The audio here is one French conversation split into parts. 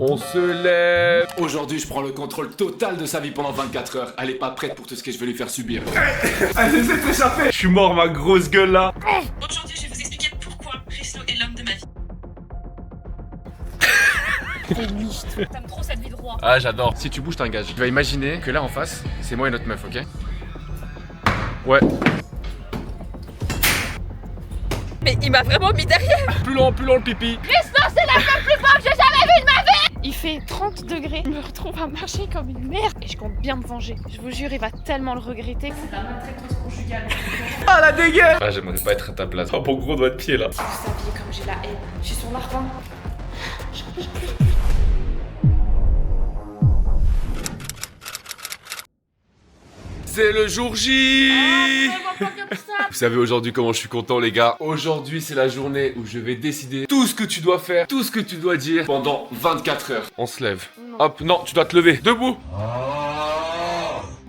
On se lève. Aujourd'hui, je prends le contrôle total de sa vie pendant 24 heures. Elle est pas prête pour tout ce que je vais lui faire subir. Elle essaie de s'échapper. Je suis mort, ma grosse gueule là. Aujourd'hui, je vais vous expliquer pourquoi Rislo est l'homme de ma vie. T'es niche, t'aimes trop cette vie de roi. Ah, j'adore. Si tu bouges, t'engages. Tu vas imaginer que là en face, c'est moi et notre meuf, ok? Ouais. Mais il m'a vraiment mis derrière. Plus lent le pipi. Rislo, c'est la femme plus forte que j'ai jamais vue de ma vie. Il fait 30 degrés. Je me retrouve à marcher comme une merde. Et je compte bien me venger. Je vous jure, il va tellement le regretter. C'est la maltraitance conjugale. Ah, la dégaine. Ah, j'aimerais pas être à ta place. Oh, mon gros doigt de pied là. Vous saviez comme j'ai la haine. Je suis son larvin. C'est le jour J. Vous savez aujourd'hui comment je suis content les gars. Aujourd'hui c'est la journée où je vais décider tout ce que tu dois faire, tout ce que tu dois dire pendant 24 heures. On se lève. Non. Hop, non, tu dois te lever. Debout.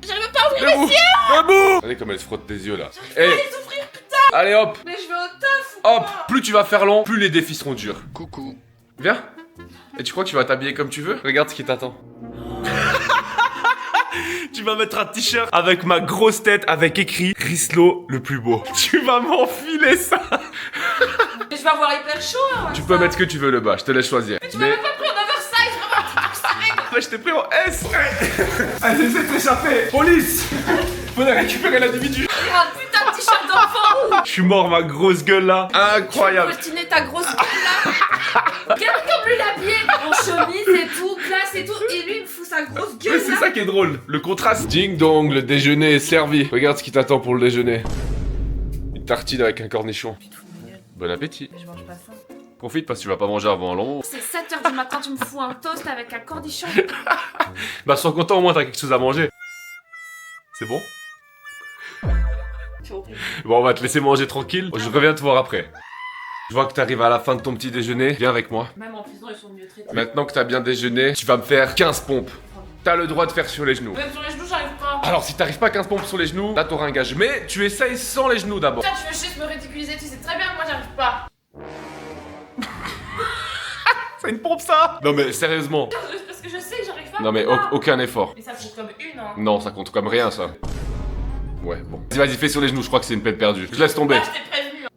J'arrive pas à ouvrir Debout. les yeux. Debout. Regardez comme elle se frotte tes yeux là. Je vais les ouvrir, putain. Allez hop. Mais je vais au taf ou Hop. pas? Plus tu vas faire long, plus les défis seront durs. Coucou. Viens. Et tu crois que tu vas t'habiller comme tu veux? Regarde ce qui t'attend. Tu vas mettre un t-shirt avec ma grosse tête avec écrit Rislo le plus beau. Tu vas m'enfiler ça. Mais je vais avoir hyper chaud hein, Tu peux mettre ce que tu veux le bas, je te laisse choisir. Mais tu m'as même pas pris en oversize, vraiment. Mais je t'ai pris en S. Elle essaie de s'échapper. Police. Faudrait récupérer l'individu. Il a un putain de t-shirt d'enfant. Je suis mort, ma grosse gueule là. Incroyable. Tu peux ta grosse gueule là. Regarde comme lui l'habillé en chemise et tout, classe et tout. Et lui il me fout sa grosse Mais gueule c'est là. ça qui est drôle, le contraste. Ding dong, le déjeuner est servi. Regarde ce qui t'attend pour le déjeuner. Une tartine avec un cornichon. Bon appétit. Mais je mange pas ça. Profite parce que tu vas pas manger avant long. C'est 7h du matin, tu me fous un toast avec un cornichon. Bah sois content, au moins t'as quelque chose à manger. C'est bon? C'est horrible. Bon, on va te laisser manger tranquille. Je reviens te voir après. Je vois que t'arrives à la fin de ton petit déjeuner. Viens avec moi. Même en prison, ils sont mieux traités. Maintenant que t'as bien déjeuné, tu vas me faire 15 pompes. T'as le droit de faire sur les genoux. Même sur les genoux, j'arrive pas. Alors si t'arrives pas à 15 pompes sur les genoux, là t'auras un gage. Mais tu essayes sans les genoux d'abord. Putain, tu veux juste me ridiculiser, tu sais très bien que moi j'arrive pas. C'est une pompe ça? Non mais sérieusement. Juste parce que je sais que j'arrive pas. Non mais aucun effort. Mais ça compte comme une, hein. Non, ça compte comme rien ça. Ouais, bon. Vas-y, fais sur les genoux, je crois que c'est une peine perdue. Je laisse tomber. Ah, je t'ai prévenu.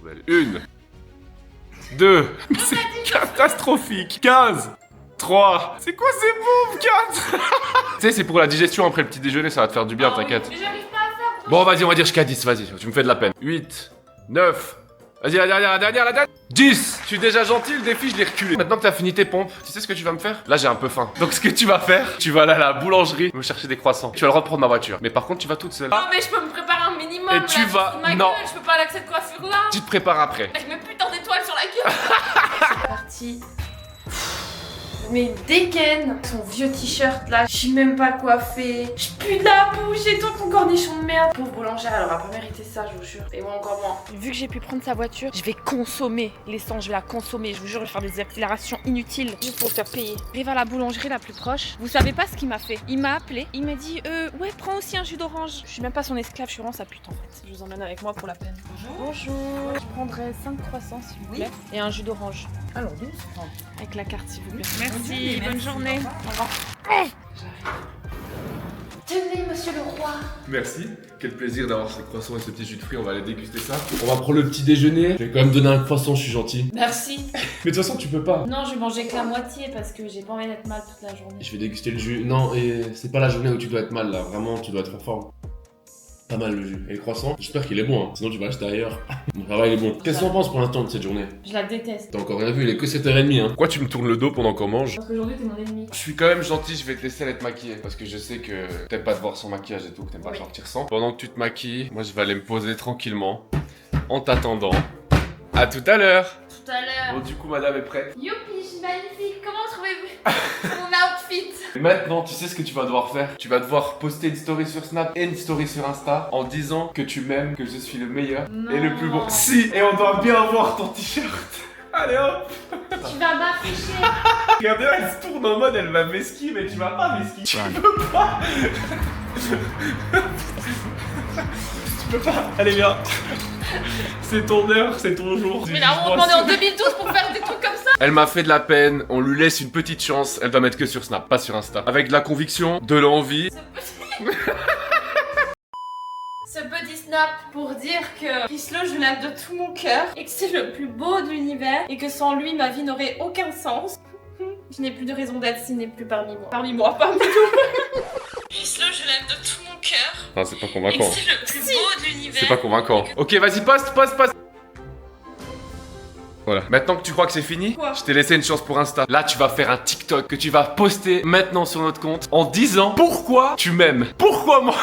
Bordel. 1 2 C'est catastrophique. 15 3 C'est quoi ces pompes? 4 Tu sais, c'est pour la digestion après le petit déjeuner, ça va te faire du bien, Oh, t'inquiète. Mais j'arrive pas à faire. Bon, vas-y, on va dire jusqu'à 10, vas-y, tu me fais de la peine. 8 9 Vas-y, la dernière 10 Je suis déjà gentil, le défi, je l'ai reculé. Maintenant que t'as fini tes pompes, tu sais ce que tu vas me faire? Là, j'ai un peu faim. Donc, ce que tu vas faire, tu vas aller à la boulangerie me chercher des croissants. Tu vas le reprendre ma voiture. Mais par contre, tu vas toute seule. Non, mais je peux me préparer un minimum. Et là, tu vas- ma non. gueule, je peux pas aller avec cette coiffure là. Tu te prépares après. Avec mes putains d'étoiles sur la gueule. C'est parti. Mais il dégaine son vieux t-shirt là, je suis même pas coiffée, je pue de la bouche et toi ton cornichon de merde. Pauvre boulangère, elle aura pas mérité ça, je vous jure. Et moi encore moins. Vu que j'ai pu prendre sa voiture, je vais consommer l'essence, je vais la consommer, je vous jure, je vais faire des accélérations inutiles juste pour faire payer. J'arrive à la boulangerie la plus proche, vous savez pas ce qu'il m'a fait. Il m'a appelé, il m'a dit ouais prends aussi un jus d'orange. Je suis même pas son esclave, je suis vraiment sa pute en fait. Je vous emmène avec moi pour la peine. Bonjour. Je prendrais 5 croissants s'il vous plaît et un jus d'orange. Alors, 12 francs. Avec la carte, s'il vous plaît. Merci, bonne journée. Au revoir. Tenez, monsieur le roi. Merci. Quel plaisir d'avoir ces croissants et ce petit jus de fruits. On va aller déguster ça. On va prendre le petit déjeuner. Je vais quand même donner un croissant, je suis gentil. Merci. Mais de toute façon, tu peux pas. Non, je vais manger que la moitié parce que j'ai pas envie d'être mal toute la journée. Je vais déguster le jus. Non, et c'est pas la journée où tu dois être mal là. Vraiment, tu dois être en forme. Pas mal le jus. Et le croissant, j'espère qu'il est bon, hein. Sinon tu vas acheter ailleurs. Bon, ça va, il est bon. Qu'est-ce que t'en penses pour l'instant de cette journée? Je la déteste. T'as encore rien vu, il est que 7h30, hein. Pourquoi tu me tournes le dos pendant qu'on mange? Parce qu'aujourd'hui, t'es mon ennemi. Je suis quand même gentil, je vais te laisser aller te maquiller. Parce que je sais que t'aimes pas te voir sans maquillage et tout, que t'aimes pas Oui. sortir sans. Pendant que tu te maquilles, moi je vais aller me poser tranquillement. En t'attendant. À tout à l'heure. Tout à l'heure. Bon, du coup, madame est prête. Youpi, je suis magnifique. Comment trouvez-vous mon outfit? Et maintenant, tu sais ce que tu vas devoir faire? Tu vas devoir poster une story sur Snap et une story sur Insta en disant que tu m'aimes, que je suis le meilleur et le plus bon. Si! Et on doit bien voir ton t-shirt. Allez hop! Tu vas m'afficher. Regardez, elle se tourne en mode elle va m'esquiver, mais tu vas pas m'esquiver. Tu peux pas! peux pas. Allez, viens. C'est ton heure, c'est ton jour. Mais là, on est en 2012 pour faire des trucs comme ça. Elle m'a fait de la peine, on lui laisse une petite chance. Elle doit mettre que sur Snap, pas sur Insta. Avec de la conviction, de l'envie. Ce petit snap pour dire que Chrislo, je l'aime de tout mon cœur et que c'est le plus beau de l'univers et que sans lui, ma vie n'aurait aucun sens. Je n'ai plus de raison d'être s'il n'est plus parmi moi. Parmi nous. Chrislo, je l'aime de tout mon cœur. Non, c'est pas Et que convaincant. c'est le plus beau de l'univers. C'est pas convaincant. Ok, vas-y, poste. Voilà. Maintenant que tu crois que c'est fini, Quoi? je t'ai laissé une chance pour Insta. Là, tu vas faire un TikTok que tu vas poster maintenant sur notre compte en disant pourquoi tu m'aimes. Pourquoi moi?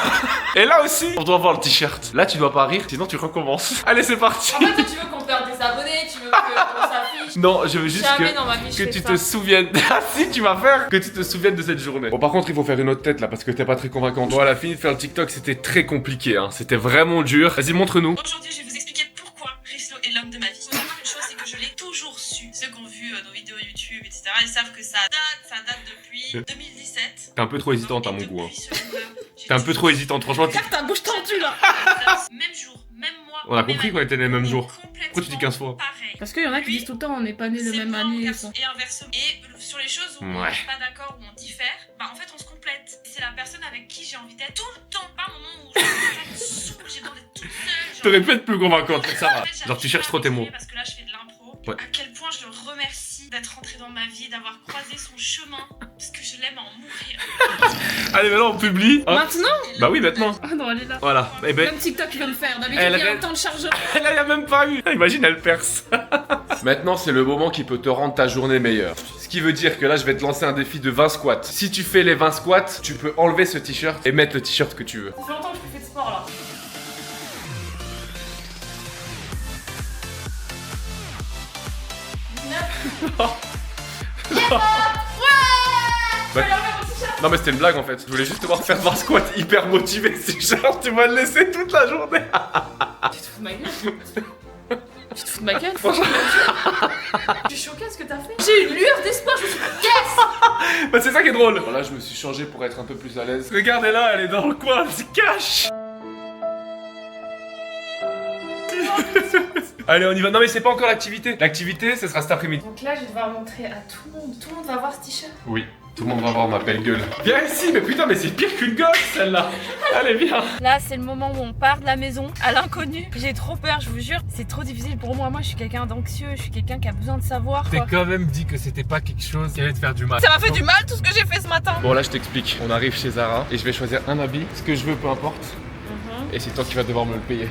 Et là aussi, on doit voir le t-shirt. Là, tu dois pas rire, sinon tu recommences. Allez, c'est parti. En fait, toi, tu veux qu'on perde des abonnés, tu veux qu'on s'affiche. Non, je veux juste Jamais dans ma vie, je que fais tu ça. te souviennes. Ah si, tu vas faire que tu te souviennes de cette journée. Bon, par contre, il faut faire une autre tête là parce que t'es pas très convaincante. Voilà, fini de faire le TikTok, c'était très compliqué, hein. C'était vraiment dur. Vas-y, montre-nous. Aujourd'hui, je vais vous expliquer pourquoi Chrislo est l'homme de ma vie. Première une chose, c'est que je l'ai toujours su. Ceux qui ont vu nos vidéos YouTube, etc., ils savent que ça date depuis 2017. T'es un peu trop hésitante à mon Et goût. Hein. depuis ce jour-là, j'ai T'es un peu trop toujours hésitante, franchement. Regarde ta bouche tendue là. Même jour, même mois. On a même compris qu'on année. était les mêmes jours. Complètement Pourquoi tu dis 15 fois? pareil. Parce qu'il y en a qui disent tout le temps on n'est pas nés de C'est même moi, année. garçon. Et inversement. Et sur les choses où on Ouais. n'est pas d'accord, où on diffère, bah en fait on se complète. C'est la personne avec qui j'ai envie d'être tout le temps. Pas un moment où je me sens saoule, j'ai besoin d'être toute seule. T'aurais pu être plus convaincante, ça va. En fait, Genre, tu j'arrive cherches pas trop à tes mots. continuer parce que là je fais de l'impro. Ouais. À quel point je le remercie d'être rentré dans ma vie, d'avoir croisé son chemin, parce que je l'aime à en mourir. Allez, maintenant on publie. Hop. Maintenant? Bah oui, maintenant. Ah non, elle est là. Voilà. Eh ben, Même TikTok, il vient de faire. D'habitude, Elle il y a reste- un temps de chargeur. elle y a même pas eu. Imagine, elle perce. Maintenant, c'est le moment qui peut te rendre ta journée meilleure. Ce qui veut dire que là, je vais te lancer un défi de 20 squats. Si tu fais les 20 squats, tu peux enlever ce t-shirt et mettre le t-shirt que tu veux. Ça fait longtemps que je fais de sport là. Bah, non mais c'était une blague en fait. Je voulais juste te voir faire 20 squats hyper motivé. C'est genre tu vas le laisser toute la journée. Tu te fous de ma gueule? Tu te fous de ma gueule? Je suis choquée à ce que t'as fait. J'ai une lueur d'espoir, je me suis dit yes! Bah c'est ça qui est drôle. Là je me suis changé pour être un peu plus à l'aise. Regardez là, elle est dans le coin, elle se cache. Allez on y va. Non mais c'est pas encore l'activité. L'activité ce sera cet après-midi. Donc là, je vais devoir montrer à tout le monde. Tout le monde va voir ce t-shirt. Oui. Tout le monde va voir ma belle gueule. Viens ici, mais putain mais c'est pire qu'une gosse celle-là. Allez viens. Là, c'est le moment où on part de la maison à l'inconnu. J'ai trop peur, je vous jure. C'est trop difficile pour moi. Moi, je suis quelqu'un d'anxieux. Je suis quelqu'un qui a besoin de savoir. T'es Quoi. quand même dit que c'était pas quelque chose qui allait te faire du mal. Ça m'a fait du mal tout ce que j'ai fait ce matin. Bon là je t'explique. On arrive chez Zara et je vais choisir un habit, ce que je veux peu importe. Et c'est toi qui vas devoir me le payer.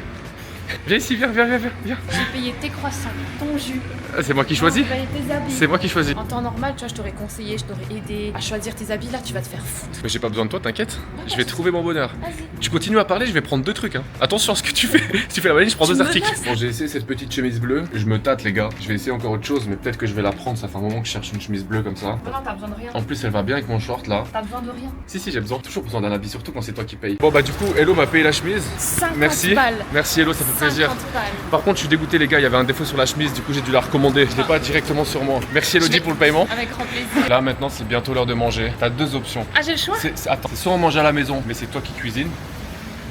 Viens ici, viens. J'ai payé tes croissants, ton jus. Ah, c'est moi qui choisis. J'ai payé tes habits. C'est moi qui choisis. En temps normal, tu vois, je t'aurais conseillé, je t'aurais aidé à choisir tes habits. Là, tu vas te faire foutre. Mais j'ai pas besoin de toi, t'inquiète. Je vais trouver mon bonheur. Vas-y. Tu continues à parler, je vais prendre 2 trucs. Hein. Attention à ce que tu fais. Si tu fais la valise, je prends Tu 2 me articles. menaces. Bon, j'ai essayé cette petite chemise bleue. Je me tâte, les gars. Je vais essayer encore autre chose, mais peut-être que je vais la prendre. Ça fait un moment que je cherche une chemise bleue comme ça. Non, t'as besoin de rien. En plus, elle va bien avec mon short là. T'as besoin de rien. Si, j'ai toujours besoin d'un habit, surtout quand c'est toi qui paye. Bon, bah, du coup, Hello m'a payé la chemise. 50 Merci. balles. Merci, Hello, ça fait plaisir. 50 balles. Par contre, je suis dégoûté, les gars. Il y avait un défaut sur la chemise, du coup, j'ai dû la recommander. Je l'ai pas directement sur moi. Merci, Elodie, pour le paiement. Avec grand plaisir. Là, maintenant, c'est bientôt l'heure de manger. T'as 2 options. Ah, j'ai le choix. Attends, c'est soit on mange à la maison, mais c'est toi qui cuisines,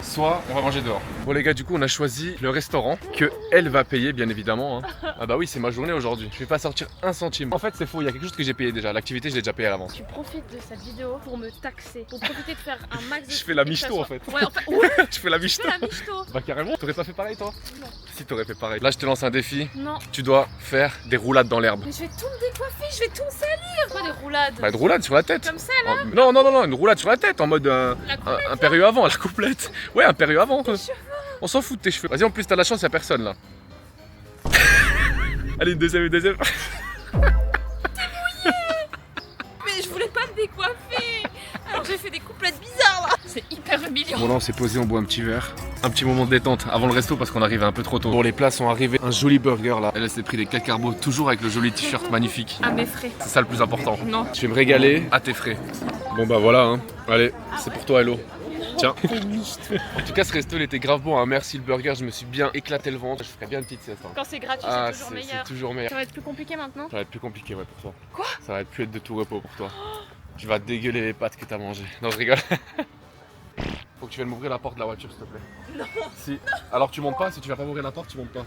soit on va manger dehors. Bon les gars, du coup on a choisi le restaurant que elle va payer bien évidemment. Hein. Ah bah oui, c'est ma journée aujourd'hui. Je vais pas sortir un centime. En fait c'est faux, il y a quelque chose que j'ai payé déjà. L'activité je l'ai déjà payé à l'avance. Tu profites de cette vidéo pour me taxer, pour profiter de faire un max de Je fais la trucs et que ça michto, en soit- fait. Ouais, en fait, ouais, Je fais la je michto. fais la michto. Bah carrément, t'aurais pas fait pareil toi? Non. Si t'aurais fait pareil. Là je te lance un défi. Non, Tu dois faire des roulades dans l'herbe. mais je vais tout me décoiffer, je vais tout me salir. Quoi, des roulades? Bah une roulade sur la tête. Comme ça, là? Non, une roulade sur la tête en mode La coupe. un période avant, la complète. Ouais, un période avant. On s'en fout de tes cheveux. Vas-y, en plus t'as la chance, y'a personne là. Allez, une deuxième. Mais je voulais pas me décoiffer. Alors j'ai fait des couplettes bizarres là. C'est hyper humiliant. Bon là on s'est posé, on boit un petit verre. Un petit moment de détente avant le resto parce qu'on arrivait un peu trop tôt. Bon les plats sont arrivés. Un joli burger là. Elle s'est pris des cacarbos toujours avec le joli t-shirt magnifique. À mes frais. C'est ça le plus important. Non. Je vais me régaler à tes frais. Bon bah voilà hein. Allez, c'est pour toi Hello. Tiens. En tout cas ce resto il était grave bon hein. Merci le burger, je me suis bien éclaté le ventre. Je ferais bien une petite sieste. Hein. Quand c'est gratuit, Ah c'est toujours c'est meilleur. toujours meilleur. Ça va être plus compliqué maintenant. Ça va être plus compliqué ouais pour toi. Quoi? Ça va être plus être de tout repos pour toi. Tu vas dégueuler les pâtes que t'as mangées. Non je rigole. Faut que tu viennes m'ouvrir la porte de la voiture, s'il te plaît. Non. Si. Alors tu montes pas, si tu vas pas m'ouvrir la porte, tu montes pas.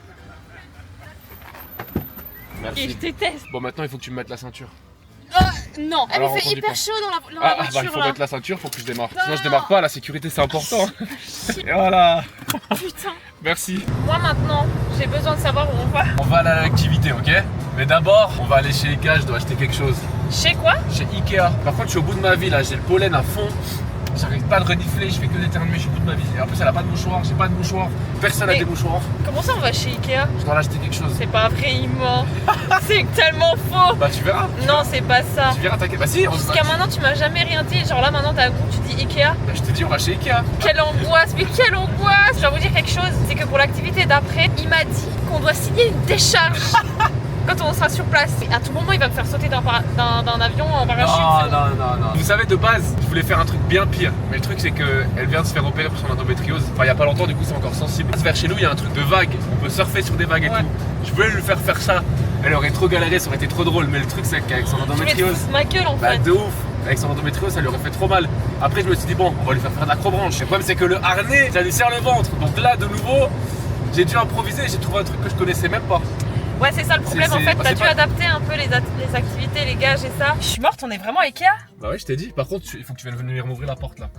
Merci. Et je déteste. Bon, maintenant il faut que tu me mettes la ceinture. Non, elle Alors, me fait on conduit hyper pas. chaud dans la Ah, voiture bah il faut là. mettre la ceinture pour que je démarre. Non. Sinon je démarre pas, la sécurité c'est important. Et voilà. Putain. Merci. Moi maintenant, j'ai besoin de savoir où on va. On va aller à l'activité, ok? Mais d'abord, on va aller chez Ikea, je dois acheter quelque chose. Chez quoi? Chez Ikea. Par contre, je suis au bout de ma vie là, j'ai le pollen à fond. J'arrive pas à le renifler, je fais que d'éternuer, je suis au bout de ma vie. Et en plus, elle a pas de mouchoir, j'ai pas de mouchoir. Personne a Mais- des mouchoirs. Comment ça on va chez Ikea? Je dois l'acheter quelque chose. C'est pas vrai, il ment. C'est tellement faux. Bah, tu verras. Non, c'est pas ça. Tu verras, t'inquiète. Bah, si, on Jusqu'à maintenant, tu m'as jamais rien dit. Genre là, maintenant, t'as goût, tu dis Ikea. Bah, je t'ai dit, on va chez Ikea. Quelle angoisse, mais quelle angoisse. Je dois vous dire quelque chose, c'est que pour l'activité d'après, il m'a dit qu'on doit signer une décharge quand on sera sur place. Et à tout moment, il va me faire sauter d'un avion en parachute. Non. Vous savez, de base, je voulais faire un truc bien pire. Mais le truc, c'est qu'elle vient de se faire opérer pour son endométriose. Enfin, il y a pas longtemps, du coup, c'est encore sensible. Vers chez nous, il y a un truc de vague. On peut surfer sur des vagues et Ouais. tout. Je voulais lui faire ça. Elle aurait trop galéré, ça aurait été trop drôle. Mais le truc, c'est qu'avec son Tu mets endométriose. ma gueule en Bah fait. de ouf. Avec son endométriose, ça lui aurait fait trop mal. Après, je me suis dit, bon, on va lui faire de l'acrobranche. Le problème, c'est que le harnais, ça lui serre le ventre. Donc là, de nouveau, j'ai dû improviser. J'ai trouvé un truc que je connaissais même pas. Ouais, c'est ça le problème en fait. bah, T'as c'est dû pas- adapter un peu les activités, les gages et ça. Je suis morte, on est vraiment à Ikea. Bah ouais, je t'ai dit. Par contre, il faut que tu viennes venir m'ouvrir la porte là.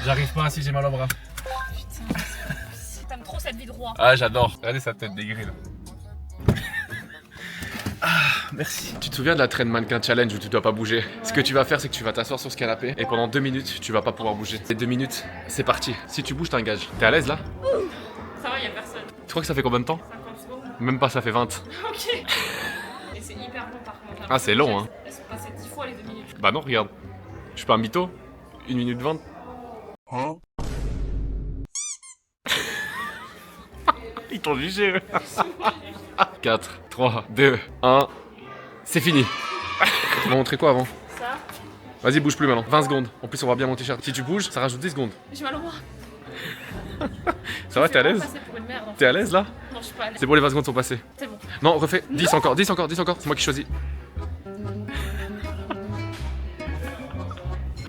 J'arrive pas si j'ai mal au bras. Putain, t'aimes trop cette vie de roi. Ah, j'adore. Regardez sa tête dégris là. Merci. Tu te souviens de la train mannequin challenge où tu dois pas bouger? Ce que tu vas faire, c'est que tu vas t'asseoir sur ce canapé et pendant 2 minutes, tu vas pas pouvoir bouger. Et 2 minutes, c'est parti. Si tu bouges, t'as un gage. T'es à l'aise là? Ça va, y'a personne. Tu crois que ça fait combien de temps? 50 secondes. Même pas, ça fait 20. Ok. Et c'est hyper long par contre. Ah, c'est long, hein. Elles sont passées 10 fois les 2 minutes. Bah non, regarde. Je suis pas un mytho. 1 minute 20. Ils t'ont jugé, eux. 4, 3, 2, 1. C'est fini. Tu m'as montré quoi avant? Ça, Vas-y, bouge plus maintenant. 20 secondes. En plus, on voit bien mon t-shirt. Si tu bouges, ça rajoute 10 secondes. j'ai mal au bras. Ça va, t'es à l'aise? Passer pour une merde. En fait. T'es à l'aise là? Non, je suis pas à l'aise. C'est bon, les 20 secondes sont passées. C'est bon. Non, refais. 10 encore, 10 encore, 10 encore. C'est moi qui choisis.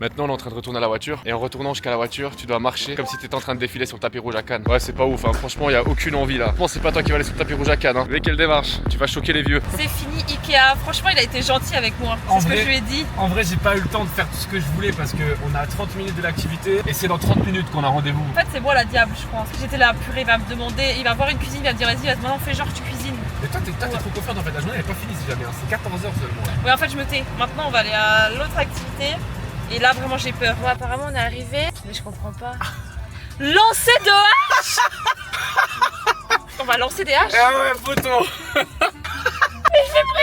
Maintenant, on est en train de retourner à la voiture. Et en retournant jusqu'à la voiture, tu dois marcher comme si t'étais en train de défiler sur le tapis rouge à Cannes. Ouais, c'est pas ouf, hein. Franchement, y a aucune envie là. Je pense que c'est pas toi qui vas aller sur le tapis rouge à Cannes. Hein. Dès qu'elle démarche, tu vas choquer les vieux. C'est fini Ikea. Franchement, il a été gentil avec moi. En C'est ce que vrai- je lui ai dit. En vrai, j'ai pas eu le temps de faire tout ce que je voulais parce qu'on a 30 minutes de l'activité et c'est dans 30 minutes qu'on a rendez-vous. En fait, c'est moi la diable, je pense. J'étais là, purée, il va me demander, il va voir une cuisine, il va me dire, vas-y, maintenant fais genre tu cuisines. Et toi, t'es trop confiante en fait. La journée elle est pas finie si jamais. Hein. C'est 14h seulement. Ouais, en fait, je me tais. Maintenant, on va aller à l'autre activité. Et là, vraiment, j'ai peur. Bon, apparemment, on est arrivé. Mais je comprends pas. Lancer de hache. On va lancer des haches. Ah ouais, photo.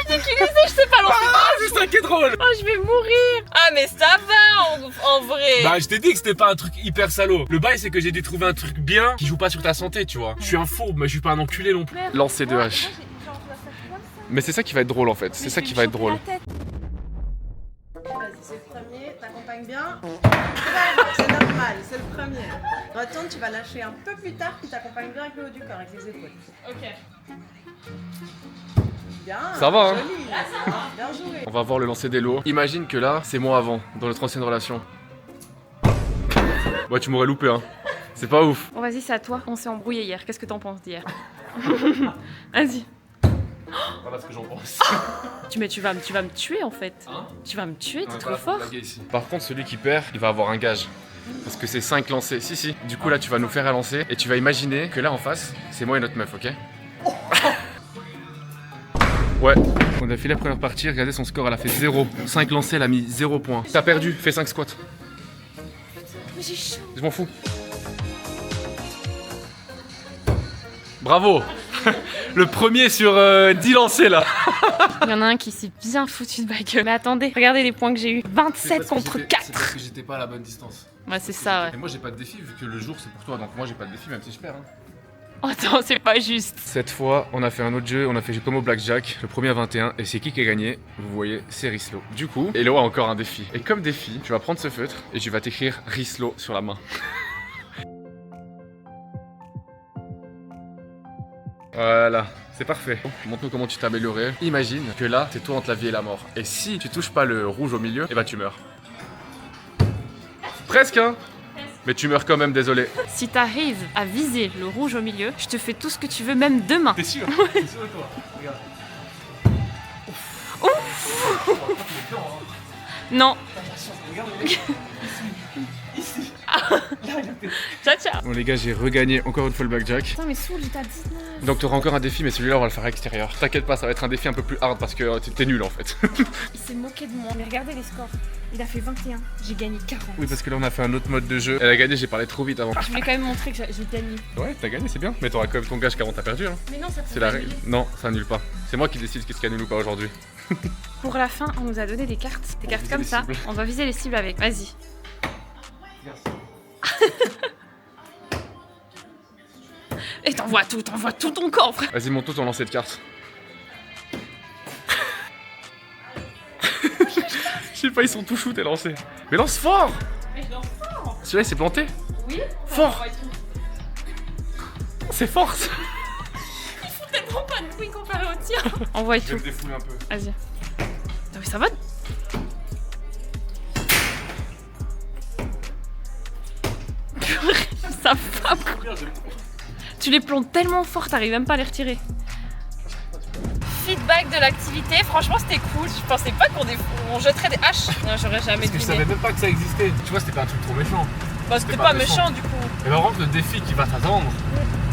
Ridiculisé, je sais pas lancer de hache. C'est ça qui est drôle. Oh, je vais mourir. Ah, mais ça va en vrai. Bah, je t'ai dit que c'était pas un truc hyper salaud. Le bail, c'est que j'ai dû trouver un truc bien qui joue pas sur ta santé, tu vois. Je suis un fourbe, mais je suis pas un enculé non plus. Merde. Lancer de Moi, hache. moi, j'ai- genre, je dois faire comme ça. Mais c'est ça qui va être drôle en fait. C'est Mais ça je qui vais va me être drôle. choper la tête. Vas-y, c'est le premier, t'accompagnes bien. Calme, c'est normal, c'est le premier. Retourne, tu vas lâcher un peu plus tard, puis t'accompagnes bien avec le haut du corps, avec les épaules. Ok. Bien. Ça va, hein. Joli. Bien joué. On va voir le lancer des lots. Imagine que là, c'est moi avant, dans notre ancienne relation. Ouais, tu m'aurais loupé, hein. C'est pas ouf. Bon, vas-y, c'est à toi. On s'est embrouillé hier. Qu'est-ce que t'en penses d'hier? Vas-y. Voilà ce que j'en pense. Tu vas me tuer en fait. Hein? Tu vas me tuer, t'es trop fort. Par contre, celui qui perd, il va avoir un gage. Parce que c'est 5 lancers. Si. Du coup, là, tu vas nous faire un lancer et tu vas imaginer que là en face, c'est moi et notre meuf, ok? Ouais. On a fait la première partie, regardez son score, elle a fait 0. 5 lancers, elle a mis 0 points. T'as perdu, fais 5 squats. Mais j'ai chaud. Je m'en fous. Bravo. Le premier sur 10 lancés là. Il y en a un qui s'est bien foutu de ma gueule. Mais attendez, regardez les points que j'ai eu. 27 contre 4. C'est parce que j'étais pas à la bonne distance. Ouais, c'est ça, ouais. Et moi j'ai pas de défi vu que le jour c'est pour toi, donc moi j'ai pas de défi même si je perds. Hein. Oh, attends, c'est pas juste. Cette fois, on a fait un autre jeu, on a fait comme au Blackjack, le premier à 21, et c'est qui a gagné? Vous voyez, c'est Rislo. Du coup, Hello a encore un défi. Et comme défi, tu vas prendre ce feutre et tu vas t'écrire Rislo sur la main. Voilà, c'est parfait. Montre-nous comment tu t'es amélioré. Imagine que là, c'est toi entre la vie et la mort. Et si tu touches pas le rouge au milieu, et bah tu meurs. Presque, hein? Mais tu meurs quand même, désolé. Si t'arrives à viser le rouge au milieu, je te fais tout ce que tu veux, même demain. T'es sûr? T'es sûr de toi? Regarde. Non. Regarde, ici. Ciao, ciao. Bon les gars, j'ai regagné encore une fois le blackjack. Putain, mais Soul, j'étais à 19. Donc t'auras encore un défi, mais celui-là on va le faire à l'extérieur. T'inquiète pas, ça va être un défi un peu plus hard parce que t'es nul en fait. Il s'est moqué de moi. Mais regardez les scores. Il a fait 21. J'ai gagné 40. Oui, parce que là on a fait un autre mode de jeu. Elle a gagné, j'ai parlé trop vite avant. Je voulais quand même montrer que j'ai gagné. Ouais, t'as gagné, c'est bien. Mais t'auras quand même ton gage qu'avant t'as perdu. Hein. Mais non, ça C'est la règle. Non, ça annule pas. C'est moi qui décide qu'est-ce qui annule ou pas aujourd'hui. Pour la fin, on nous a donné des cartes. Des cartes comme ça. cibles. On va viser les cibles avec. Vas-y. Et t'envoies tout ton corps, frère. Vas-y, monte ton lancer de cartes. Je sais pas, ils sont tout chou tes lancers. Mais lance fort! Mais je lance fort. Celui-là il s'est planté. Oui. Fort! C'est fort! Il fout tellement pas de bruit comparé au tien. Envoie Je vais tout. me défouler un peu. Vas-y. Non mais ça va. Ça va. Tu les plantes tellement fort, t'arrives même pas à les retirer. Feedback de l'activité, franchement c'était cool. Je pensais pas qu'on jetterait des haches. Non, j'aurais jamais Parce que je deviné. savais même pas que ça existait. Tu vois, c'était pas un truc trop méchant. Bah, c'était pas méchant du coup. Et par contre, le défi qui va t'attendre,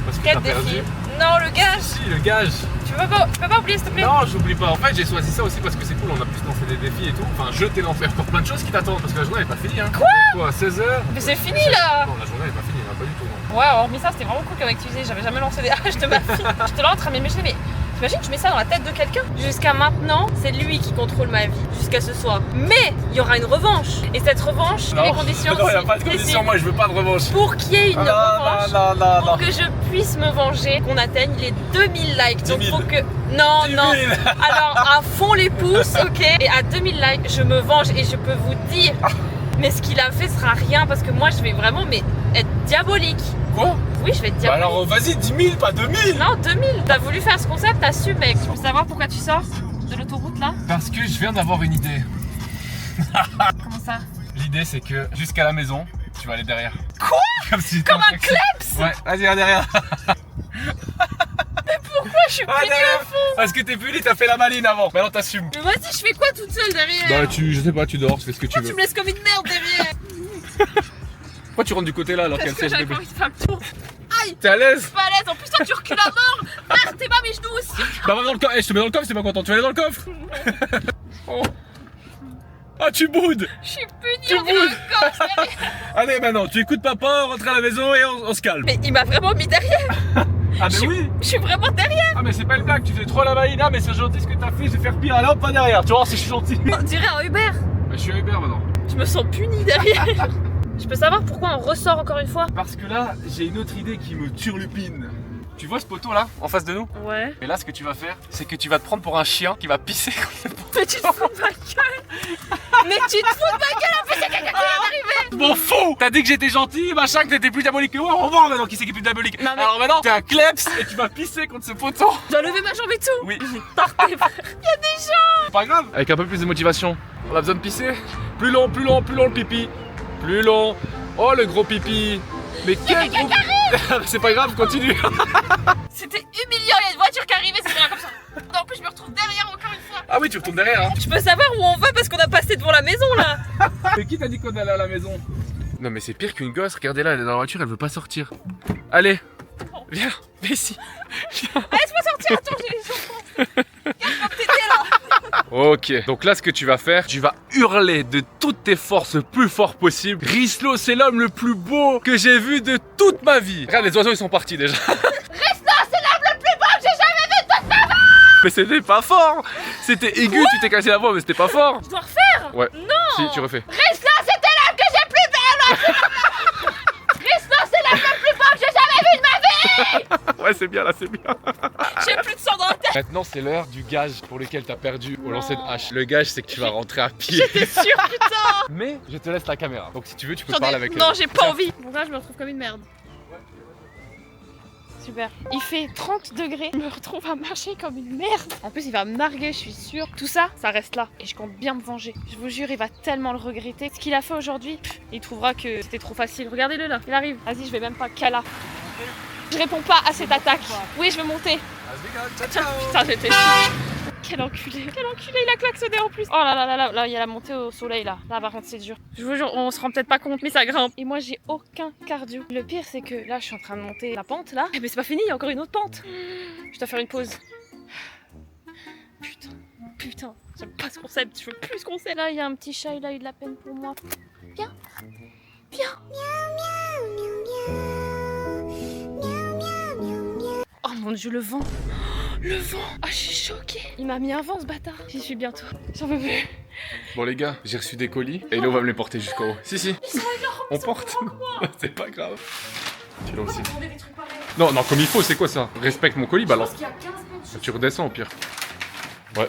parce que Quel t'as perdu. défi? Non, le gage. Si, le gage. Tu peux pas oublier s'il te plaît. Non, j'oublie pas. En fait, j'ai choisi ça aussi parce que c'est cool. On a pu se lancer des défis et tout. Enfin, je t'ai lancé encore plein de choses qui t'attendent parce que la journée elle est pas finie. Hein. Quoi 16h. Mais c'est fini là. Non, la journée elle est pas finie, hein, pas du tout. Non. Ouais, hormis ça, c'était vraiment cool comme activité. J'avais jamais lancé des haches de ma vie. J'étais là en train de m'imaginer, mais t'imagines, tu mets ça dans la tête de quelqu'un. Jusqu'à maintenant, c'est lui qui contrôle ma vie, jusqu'à ce soir. Mais il y aura une revanche. Et cette revanche, les conditions. Non, il y a pas de si, condition. si. Moi, je veux pas de revanche. Pour qu'il y ait une revanche, non. pour que je puisse me venger, qu'on atteigne les 2000 likes. Donc 10 000. faut que. Non, 10 000. non. Alors à fond les pouces, ok. Et à 2000 likes, je me venge et je peux vous dire. Mais ce qu'il a fait sera rien parce que moi je vais vraiment être diabolique. Quoi? Oui, je vais être Bah diabolique. alors, vas-y, 10 000, pas 2000. Non, 2000. T'as voulu faire ce concept, t'as su, mec. Je peux savoir pourquoi tu sors de l'autoroute là? Parce que je viens d'avoir une idée. Comment ça? L'idée, c'est que jusqu'à la maison, tu vas aller derrière. Quoi? Comme si Comme un kleps? Ouais, vas-y, viens derrière. Pourquoi je suis punie au fond? Parce que t'es puni, t'as fait la maline avant. Maintenant, t'assumes. Mais vas-y, je fais quoi toute seule derrière? Bah, je sais pas, tu dors, tu fais ce que tu Pourquoi veux. tu me laisses comme une merde derrière? Pourquoi tu rentres du côté là alors qu'il y a Parce le que siège j'avais bébé? pas envie de faire le tour. Aïe! T'es à l'aise? Pas à l'aise, en plus toi tu recules à mort! Merde, t'es pas mes genoux aussi! Bah, va dans le coffre. Eh, je te mets dans le coffre, c'est pas content. Tu vas aller dans le coffre? Oh. Ah, tu boudes! Je suis punie, Tu on dirait bouges. un gosse derrière! Allez, maintenant, tu écoutes papa, on rentre à la maison et on se calme. Mais il m'a vraiment mis derrière! Ah, mais je, oui! je suis vraiment derrière! Ah, mais c'est pas une blague, tu fais trop la maline. Ah, mais c'est gentil ce que t'as fait, je vais faire pire. Allez, hop, pas derrière. Tu vas voir si je suis gentil. On dirait un Uber! Bah, je suis à Uber maintenant. Je me sens punie derrière! Je peux savoir pourquoi on ressort encore une fois? Parce que là, j'ai une autre idée qui me turlupine. Tu vois ce poteau là, en face de nous? Ouais. Et là, ce que tu vas faire, c'est que tu vas te prendre pour un chien qui va pisser contre le poteau. Mais tu te fous de ma gueule! Mais tu te fous de ma gueule! En plus, c'est quelqu'un qui vient d'arriver! Je m'en fous! T'as dit que j'étais gentil, machin, que t'étais plus diabolique que moi. On va voir maintenant qui c'est qui est plus diabolique. Non, mais- Alors maintenant, t'es un kleps et tu vas pisser contre ce poteau. Je dois lever ma jambe et tout! Oui. Tarté, frère! Y'a des gens! C'est pas grave. Avec un peu plus de motivation. On a besoin de pisser. Plus long le pipi. Plus long. Oh le gros pipi. Mais quel gros... C'est pas grave, continue. C'était humiliant, il y a une voiture qui arrivait, c'était là comme ça. Non, en plus, je me retrouve derrière encore une fois. Ah oui, tu retournes derrière. Hein. Je peux savoir où on va parce qu'on a passé devant la maison là. Mais qui t'a dit qu'on allait à la maison? Non mais c'est pire qu'une gosse. Regardez là, elle est dans la voiture, elle veut pas sortir. Allez. Viens. Mais ici. Laisse-moi sortir, attends, j'ai les enfants. Regarde comme t'étais là. Ok, donc là ce que tu vas faire, tu vas hurler de toutes tes forces le plus fort possible. Rislo, c'est l'homme le plus beau que j'ai vu de toute ma vie. Regarde, les oiseaux ils sont partis déjà. Rislo, c'est l'homme le plus beau que j'ai jamais vu de toute ma vie. Mais c'était pas fort. C'était aigu, tu t'es cassé la voix, mais c'était pas fort. Je dois refaire. Ouais. Non. Si, tu refais. Rislo, c'était l'homme que j'ai plus belle. Rislo, c'est l'homme le plus beau que j'ai jamais vu de ma vie. Ouais, c'est bien là, c'est bien. J'ai plus de sang dans la tête. Maintenant, c'est l'heure du gage pour lequel t'as perdu au Non. lancer de hache. Le gage, c'est que tu vas rentrer à pied. T'es sûr, putain. Mais je te laisse la caméra. Donc si tu veux, tu peux J'en ai- parler avec Non, j'ai pas envie. Bon là, je me retrouve comme une merde. Super. Il fait 30 degrés. Je me retrouve à marcher comme une merde. En plus, il va me narguer, je suis sûre. Tout ça, ça reste là. Et je compte bien me venger. Je vous jure, il va tellement le regretter. Ce qu'il a fait aujourd'hui, il trouvera que c'était trop facile. Regardez-le là. Il arrive. Vas-y, je vais même pas. Kala. Je réponds pas à cette attaque. Oui, je veux monter. Putain, j'étais Quel enculé, il a klaxonné en plus. Oh là là là là, là il y a la montée au soleil là. Là par contre c'est dur. Je vous jure, on se rend peut-être pas compte mais ça grimpe. Et moi j'ai aucun cardio. Le pire c'est que là je suis en train de monter la pente là. Mais c'est pas fini, il y a encore une autre pente. Je dois faire une pause. Putain, j'aime pas ce concept, je veux plus ce concept. Là il y a un petit chat, il a eu de la peine pour moi. Viens. Oh mon dieu, le vent. Le vent. Ah, je suis choquée. Il m'a mis un vent ce bâtard. J'y suis bientôt. J'en peux plus. Bon les gars, j'ai reçu des colis et là on va me les porter jusqu'au haut. Si, on porte. C'est pas grave. Tu l'as aussi. Non, comme il faut, c'est quoi ça? Respecte mon colis, balance. Tu redescends au pire. Ouais.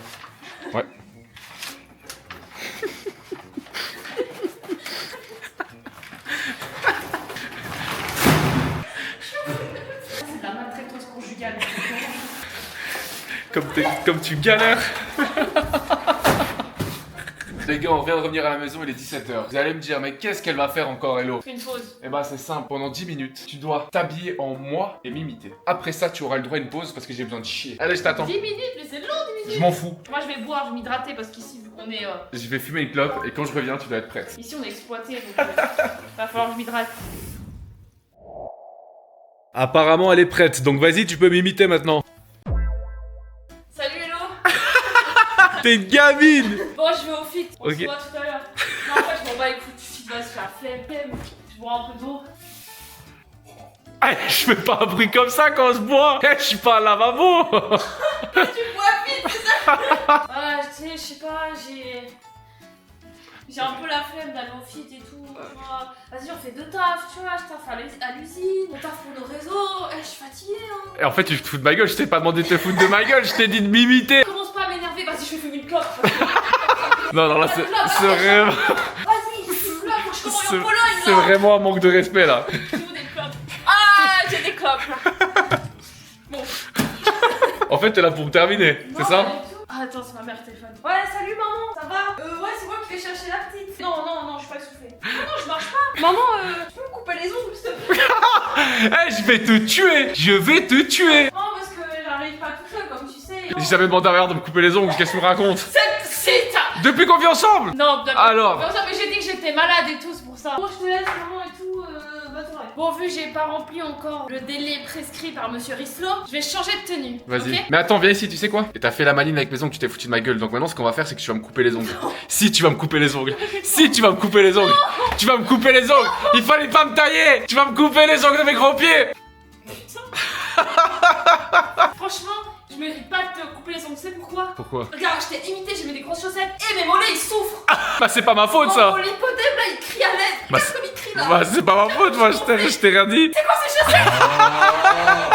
C'est de la maltraitance conjugale. Comme tu galères. Les gars, on vient de revenir à la maison, il est 17h. Vous allez me dire, mais qu'est-ce qu'elle va faire encore, Hello? Fais une pause. Eh bah c'est simple, pendant 10 minutes, tu dois t'habiller en moi et m'imiter. Après ça, tu auras le droit à une pause parce que j'ai besoin de chier. Allez, je t'attends. 10 minutes, mais c'est long 10 minutes. Je m'en fous. Moi je vais boire, je vais m'hydrater parce qu'ici vu qu'on est... Je vais fumer une clope et quand je reviens, tu dois être prête. Ici on est exploité donc va falloir que je m'hydrate. Apparemment, elle est prête, donc vas-y, tu peux m'imiter maintenant. Salut Hello. T'es une gamine. Bon je vais au fit, on Ok. se voit tout à l'heure. Non en fait je m'en bats les couilles, tu vas se faire flemme. Je bois un peu d'eau. Hey, je fais pas un bruit comme ça quand je bois. Hey, je suis pas à lavabo. Tu bois vite, c'est ça. Ah tu sais, je sais pas, j'ai un peu la flemme d'aller au fit et tout, tu vois. Vas-y on fait deux tafs, tu vois, je taffe à l'usine, on taffe pour nos réseaux, je suis fatiguée hein. Et en fait, tu te fous de ma gueule, je t'ai pas demandé de te foutre de ma gueule, je t'ai dit de m'imiter. Commence pas à m'énerver, vas-y je vais fumer une clope. Non, là, c'est vraiment... Vas-y, fume une clope, faut que je commence en Pologne là. C'est vraiment un manque de respect, là. J'ai des clopes. Ah, j'ai des clopes là. Bon. En fait, t'es là pour me terminer, c'est Non, ça? pas du tout. Ah, attends, c'est ma mère téléphone. Ouais, salut maman, ça va? Ouais, c'est moi qui vais chercher la petite. Non, je suis pas essoufflée. Non, je marche pas. Maman, tu peux me couper les ongles s'il te plaît? Hey, je vais te tuer. Non, parce que j'arrive pas tout seul, comme tu sais. J'ai jamais demandé à ma mère de me couper les ongles, qu'est-ce que tu me racontes? C'est ça. Depuis qu'on vit ensemble? Non, d'accord. Alors? Mais j'ai dit que j'étais malade et tout, c'est pour ça. Bon, je te laisse, maman et tout. Bon, vu que j'ai pas rempli encore le délai prescrit par monsieur Rislo, je vais changer de tenue. Vas-y. Ok. Mais attends, viens ici, tu sais quoi? Et t'as fait la maline avec mes ongles, tu t'es foutu de ma gueule. Donc maintenant, ce qu'on va faire, c'est que tu vas me couper les ongles. Si tu vas me couper les ongles. Si tu vas me couper les ongles. Tu vas me couper les ongles. Il fallait pas me tailler. Tu vas me couper les ongles de mes gros pieds. Franchement, je mérite pas de te couper les ongles, tu sais pourquoi? Pourquoi? Regarde, je t'ai imité, j'ai mis des grosses chaussettes et mes mollets ils souffrent. Bah c'est pas ma faute ça. Mon lipodème là il crie à l'aide. Bah, Regarde comme il crie là. Bah c'est pas ma faute, moi je t'ai rien dit. C'est quoi ces chaussettes?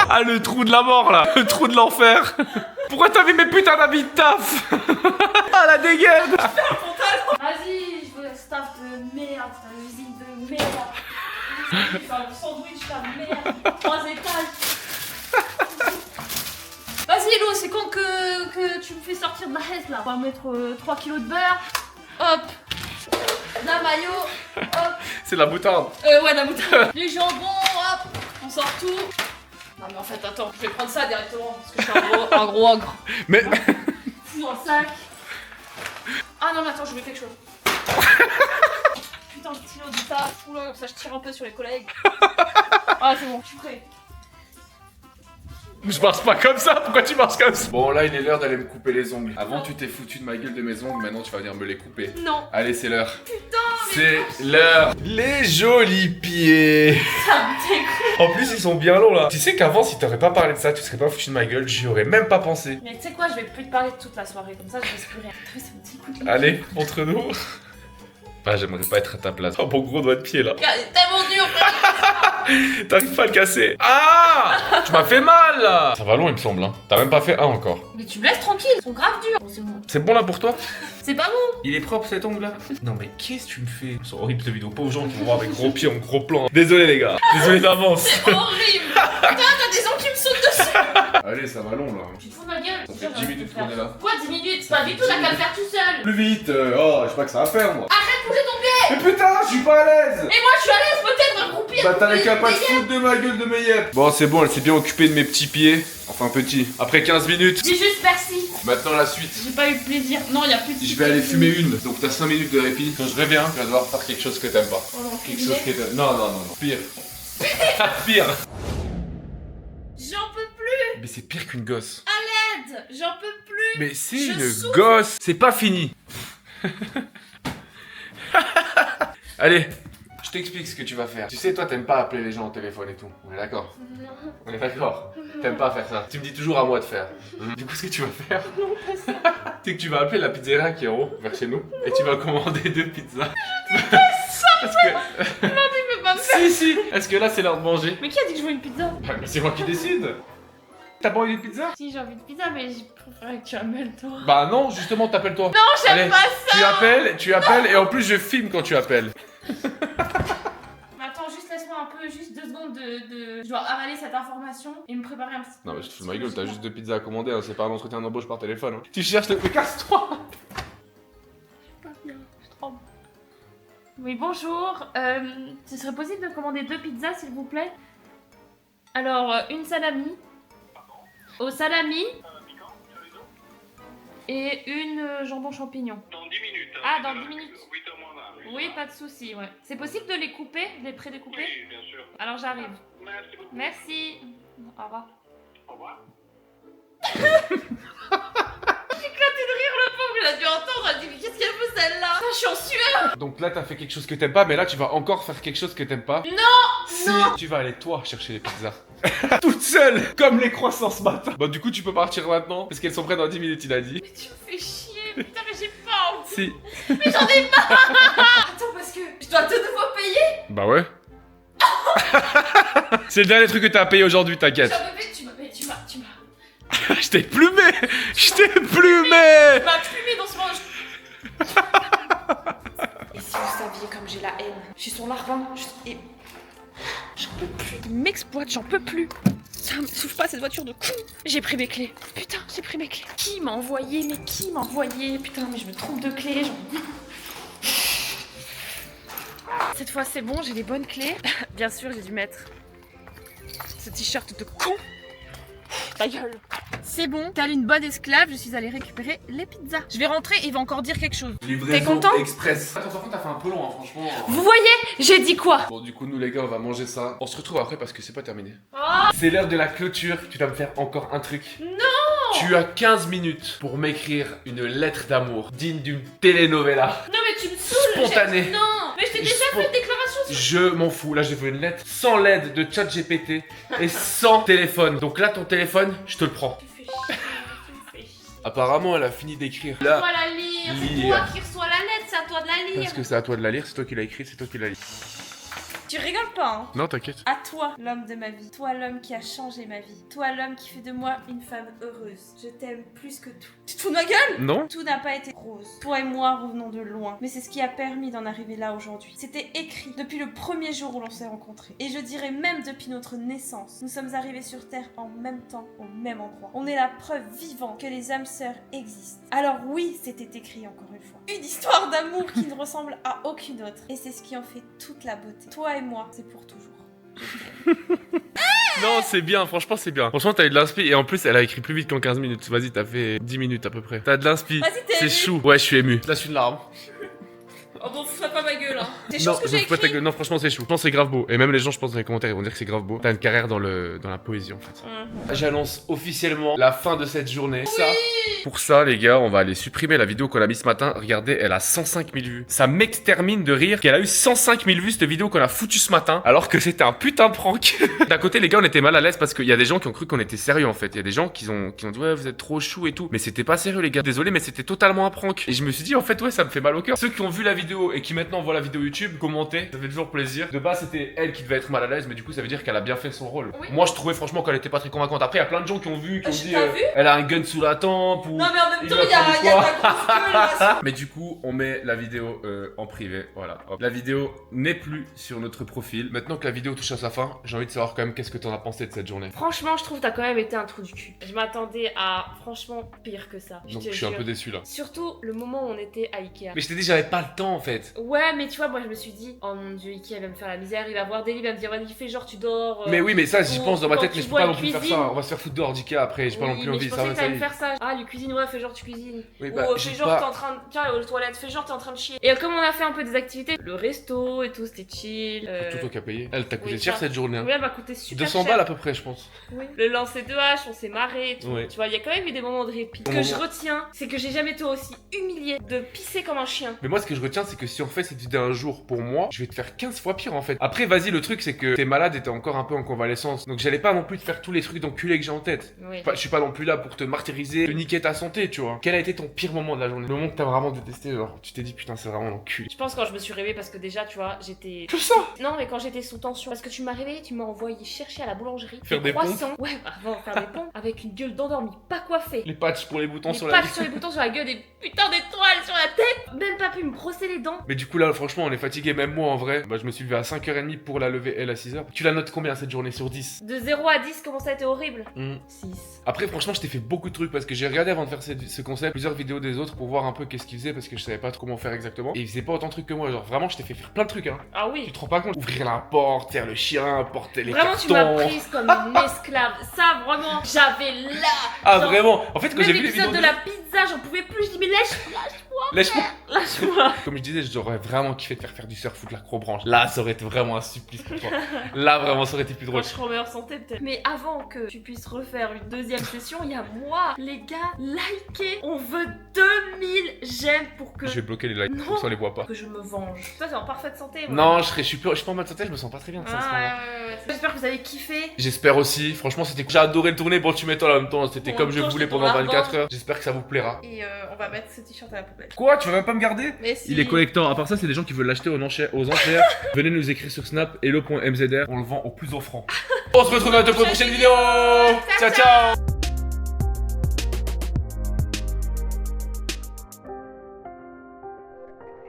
Ah le trou de la mort là. Le trou de l'enfer. Pourquoi t'as mis mes putains d'habits de taf? Ah la dégaine. Vas-y, je veux un staff de merde, t'as une usine de merde. Je vais faire un sandwich la merde, 3 étages. Vas-y Hello, c'est quand que tu me fais sortir de la haisse là? On va mettre 3 kilos de beurre, hop, de la mayo, hop, C'est la moutarde. ouais la moutarde, du jambon, hop, on sort tout. Non mais en fait attends, je vais prendre ça directement parce que je suis un gros ogre. Mais... Fous dans le sac. Ah non mais attends, je vais quelque chose. Putain, le stylo du taf, oula, comme ça je tire un peu sur les collègues. Ah c'est bon, je suis prêt. Je marche pas comme ça, pourquoi tu marches comme ça? Bon là il est l'heure d'aller me couper les ongles. Avant tu t'es foutu de ma gueule de mes ongles, maintenant tu vas venir me les couper. Non. Allez c'est l'heure. Putain, C'est l'heure. Les jolis pieds. ça me dégoûte. En plus ils sont bien longs là. Tu sais qu'avant si t'aurais pas parlé de ça, tu serais pas foutu de ma gueule, j'y aurais même pas pensé. Mais tu sais quoi, je vais plus te parler toute la soirée, comme ça je reste plus rien. Ça me dégoûte. Allez, entre nous. Bah j'aimerais pas être à ta place. Oh mon gros doigt de pied là. Regarde, il est tellement dur. T'arrives pas à le casser. Ah! Tu m'as fait mal là. Ça va long il me semble hein. T'as même pas fait un encore. Mais tu me laisses tranquille, ils sont grave durs. Bon, c'est bon. C'est bon là pour toi? C'est pas bon. Il est propre cet ongle là? Non mais qu'est-ce que tu me fais? C'est horrible cette vidéo, pas aux gens qui vont voir avec gros pieds en gros plan. Désolé les gars, désolé d'avance. C'est horrible. Putain, t'as des ongles qui me sautent dessus. Allez ça va long là. Tu te fous de ma gueule. Ça fait 10 minutes qu'on est là. Quoi 10 minutes? C'est pas du tout, t'as qu'à le faire tout seul. Plus vite, oh je sais pas que ça va faire moi. Arrête de bouger ton pied. Mais putain, je suis pas à l'aise. Et moi je suis à l'aise peut-être un gros pied. Bah t'as les capables de foutre de ma gueule de mes yeux. Bon c'est bon, elle s'est bien occupée de mes petits pieds. Enfin petits. Après 15 minutes. Dis juste merci. Maintenant la suite. J'ai pas eu de plaisir. Non, y a plus de. Je vais aller fumer une. Donc t'as 5 minutes de répit. Quand je reviens, tu vas devoir faire quelque chose que t'aimes pas. Oh non, Quelque chose que t'aimes. Non, non, non, non. Pire. Pire. J'en peux plus. Mais c'est pire qu'une gosse. Aide. J'en peux plus. Mais c'est Je une souffre. gosse. C'est pas fini. Allez. Je t'explique ce que tu vas faire. Tu sais, toi, t'aimes pas appeler les gens au téléphone et tout. On est d'accord? Non. On est d'accord. T'aimes pas faire ça. Tu me dis toujours à moi de faire. Du coup, ce que tu vas faire, Non, pas ça. c'est que tu vas appeler la pizzeria qui est en haut, vers chez nous, et tu vas commander 2 pizzas. Parce que... Non, tu peux pas me faire. Si, si. Est-ce que là, c'est l'heure de manger? Mais qui a dit que je veux une pizza? Ah, mais c'est moi qui décide. T'as pas envie de pizza? Si, j'ai envie de pizza, mais je préférerais que tu amènes toi. Bah non, justement, t'appelles-toi. Non, j'aime Allez, pas ça. tu appelles, et en plus, je filme quand tu appelles. Mais attends, juste laisse-moi un peu, juste 2 secondes de. Je dois avaler cette information et me préparer un petit peu. Non, mais je te fous de ma gueule, t'as juste 2 pizzas à commander, hein, c'est pas un entretien d'embauche par téléphone. Hein. Tu cherches le. Mais casse-toi! Pas bien, je tremble. Oui, bonjour. Ce serait possible de commander 2 pizzas, s'il vous plaît? Alors, une salami. Au salami. Et une jambon champignon. Dans 10 minutes. Hein, Ah, dans 10 minutes. 8h moins 20. Oui, pas de souci, ouais. C'est possible de les couper, de les prédécouper? Oui, bien sûr. Alors j'arrive. Merci beaucoup. Merci. Au revoir. Au revoir. Éclaté de rire, le pauvre, il a dû entendre, il a dit mais qu'est-ce qu'elle veut celle-là? Putain, je suis en sueur. Donc là, t'as fait quelque chose que t'aimes pas, mais là, tu vas encore faire quelque chose que t'aimes pas. Non. Si tu vas aller, toi, chercher les pizzas. Toute seule, comme les croissants ce matin. Bon, du coup, tu peux partir maintenant, parce qu'elles sont prêtes dans 10 minutes, il a dit. Mais tu me fais chier, putain, mais j'ai pas envie. Si. Mais j'en ai marre. Attends, parce que je dois de nouveau payer. Bah ouais. C'est le dernier truc que t'as à payer aujourd'hui, t'inquiète. J'en peux plus, tu m'as. Je t'ai plumé. Je t'ai plumé. Tu m'as plumé dans ce manche. Et si vous saviez comme j'ai la haine. Je suis son larbin. Et... J'en peux plus. Il m'exploite, j'en peux plus. Ça me souffle pas cette voiture de con. J'ai pris mes clés. Putain, j'ai pris mes clés. Qui m'a envoyé? Mais qui m'a envoyé? Putain, mais je me trompe de clés. Cette fois, c'est bon, j'ai les bonnes clés. Bien sûr, j'ai dû mettre ce t-shirt de con. Ta gueule. C'est bon, t'as une bonne esclave, je suis allée récupérer les pizzas. Je vais rentrer et il va encore dire quelque chose. T'es content? Express. Attends, par contre, t'as fait un peu long, hein, franchement. Vous voyez, j'ai dit quoi? Bon, du coup, nous les gars, on va manger ça. On se retrouve après parce que c'est pas terminé. Oh. C'est l'heure de la clôture. Tu dois me faire encore un truc. Non. Tu as 15 minutes pour m'écrire une lettre d'amour digne d'une telenovela. Non mais tu me saoules. Spontané. Non, mais je t'ai déjà fait une déclaration sur... Je m'en fous. Là, j'ai fait une lettre sans l'aide de ChatGPT et sans téléphone. Donc là, ton téléphone, je te le prends. Tu me fais chier. Tu me fais chier. Apparemment, elle a fini d'écrire. Tu Là, dois la lire. C'est lire. toi qui reçois la lettre, c'est à toi de la lire. parce que c'est à toi de la lire, c'est toi qui l'as écrit, c'est toi qui l'as lu. Tu rigoles pas, hein? Non, t'inquiète. À toi, l'homme de ma vie. Toi, l'homme qui a changé ma vie. Toi, l'homme qui fait de moi une femme heureuse. Je t'aime plus que tout. Tu te fous de ma gueule? Non? Tout n'a pas été rose. Toi et moi revenons de loin. Mais c'est ce qui a permis d'en arriver là aujourd'hui. C'était écrit depuis le premier jour où l'on s'est rencontrés. Et je dirais même depuis notre naissance. Nous sommes arrivés sur Terre en même temps, au même endroit. On est la preuve vivante que les âmes sœurs existent. Alors oui, c'était écrit encore une fois. Une histoire d'amour qui ne ressemble à aucune autre. Et c'est ce qui en fait toute la beauté. Toi et moi, c'est pour toujours. Non, c'est bien, franchement, c'est bien. Franchement, t'as eu de l'inspi et en plus, elle a écrit plus vite qu'en 15 minutes. Vas-y, t'as fait 10 minutes à peu près. T'as de l'inspi. Vas-y, t'es C'est ému. chou. Ouais, je suis ému. Lâche une larme. Oh bon, fous pas ma gueule, hein. C'est Non, chose que je j'ai me fous pas de ta écrit. gueule. Non, franchement, c'est chou. Je pense que c'est grave beau. Et même les gens, je pense, dans les commentaires, ils vont dire que c'est grave beau. T'as une carrière dans la poésie, en fait. J'annonce officiellement la fin de cette journée. Ça, Pour ça, les gars, on va aller supprimer la vidéo qu'on a mise ce matin. Regardez, elle a 105 000 vues. Ça m'extermine de rire qu'elle a eu 105 000 vues, cette vidéo qu'on a foutue ce matin, alors que c'était un putain de prank. D'un côté, les gars, on était mal à l'aise parce qu'il y a des gens qui ont cru qu'on était sérieux, en fait. Il y a des gens qui ont dit, ouais, vous êtes trop chou et tout. Mais c'était pas sérieux, les gars. Désolé, mais c'était totalement un prank. Et je me suis dit, en fait, ouais, ça me fait mal au cœur. Ceux qui ont vu la vidéo et qui maintenant voient la vidéo YouTube, commentez. Ça fait toujours plaisir. De base, c'était elle qui devait être mal à l'aise, mais du coup, ça veut dire qu'elle a bien fait son rôle. Oui. Moi, je trouvais franchement qu'elle était pas très convaincante. Après, il y a plein de gens qui ont vu, qui ont dit, T'as vu elle a un gun sous la tempe ou. Non mais en même Il temps, va il y a prendre du ta poids. grosse gueule là. Mais du coup, on met la vidéo en privé, voilà. Hop. La vidéo n'est plus sur notre profil. Maintenant que la vidéo touche à sa fin, j'ai envie de savoir quand même qu'est-ce que t'en as pensé de cette journée. Franchement, je trouve que t'as quand même été un trou du cul. Je m'attendais à franchement pire que ça. Donc te je suis un jure. peu déçu là. Surtout le moment où on était à Ikea. Mais je t'ai dit, j'avais pas le temps en fait. Ouais, mais tu vois, moi je me suis dit, oh mon dieu, Ikea va me faire la misère, il va voir Deli, il va me dire, vas-y, fais genre tu dors. Mais oui, mais ça, j'y ou pense dans ma quand tête, tu mais je peux vois pas une non plus faire cuisine. ça. On va se faire foutre dehors d'Ikea après, j'ai pas non plus mais envie. je pensais que t'allais me faire ça. Ah, lui cuisine, ouais, fais genre tu cuisines. Oui, Ou bah, fais j'ai genre pas- t'es en train de. Tiens, aux toilettes, fais genre t'es en train de chier. Et comme on a fait un peu des activités, le resto et tout, c'était chill. Tout toi qui a payé. Elle t'a coûté oui, cher ça. cette journée. Hein. Oui, elle m'a coûté super 200 cher. balles à peu près, je pense. Oui. Le lancer de hache, on s'est marré et tout. Ouais. Tu vois, il y a quand même eu des moments de répit. Bon Ce que je moment. retiens, c'est que j'ai jamais été aussi humiliée de pisser comme un chien. Mais moi, ce que je retiens, c'est que si on fait cette vidéo un jour pour moi, je vais te faire 15 fois pire en fait. Après, vas-y, le truc, c'est que t'es malade et t'es encore un peu en convalescence. Donc, j'allais pas non plus te faire tous les trucs d'enculé que j'ai en tête. Oui. Je suis pas non plus là pour te martyriser, te niquer ta santé, tu vois. Quel a été ton pire moment de la journée? Le moment que t'as vraiment détesté, genre, tu t'es dit putain, c'est vraiment l'enculé. Je pense quand je me suis réveillée parce que déjà, tu vois, j'étais. Que ça? Non, mais quand j'étais sous tension. Parce que tu m'as réveillée, tu m'as envoyé chercher à la boulangerie. Faire des croissants. Ouais, avant faire des pompes. Avec une gueule d'endormi, pas coiffée. Les patchs pour les boutons Les sur la patchs vie. sur les boutons sur la gueule, des putains d'étoiles sur la tête. Même pas pu me brosser les dents. Mais du coup, là, franchement, on est fatigué, même moi en vrai. Bah, je me suis levé à 5h30 pour la lever, elle à 6h. Tu la notes combien cette journée sur 10? De 0 à 10, comment ça a été horrible? 6. Après, franchement, je t'ai fait beaucoup de trucs parce que j'ai regardé avant de faire ce concept plusieurs vidéos des autres pour voir un peu qu'est-ce qu'ils faisaient parce que je savais pas trop comment faire exactement. Et ils faisaient pas autant de trucs que moi. Genre, vraiment, je t'ai fait faire plein de trucs, hein. Ah Tu oui. te rends pas compte? Ouvrir la porte, faire le chien, porter les Vraiment, tu m'as cartons. prise comme une esclave. Ça, vraiment, j'avais là. Ah, genre, vraiment? En fait, quand Même j'ai vu les vidéos l'épisode de la pizza, j'en pouvais plus. Je dis, mais lâche-moi. lâche-moi. Comme je disais, j'aurais vraiment kiffé de faire du surf ou de l'acrobranche. Là, ça aurait été vraiment un supplice pour toi. Là, vraiment, ça aurait été plus Quand drôle. je serai en meilleure santé, peut-être. Mais avant que tu puisses refaire une deuxième session, il y a moi. Les gars, likez. On veut 2000 j'aime pour que. Je vais bloquer les likes, Non. comme ça on les voit pas. Que je me venge. Toi, t'es en parfaite santé. moi. Non, je suis pas en mode santé, je me sens pas très bien. ça, en ce Ah, moment. ouais. J'espère que vous avez kiffé. J'espère aussi, franchement c'était cool. J'ai adoré le tourner, bon tu m'étonnes en même temps, c'était Bon, comme en je même temps, voulais j'étais dans pendant la 24 bande. heures. J'espère que ça vous plaira. Et on va mettre ce t-shirt à la poubelle. Quoi? Tu vas même pas me garder? Mais si. Il est collector, à part ça c'est des gens qui veulent l'acheter aux enchères. Venez nous écrire sur Snap, hello.mzr, on le vend au plus offrant. On se retrouve à la prochaine vidéo. Ciao ciao.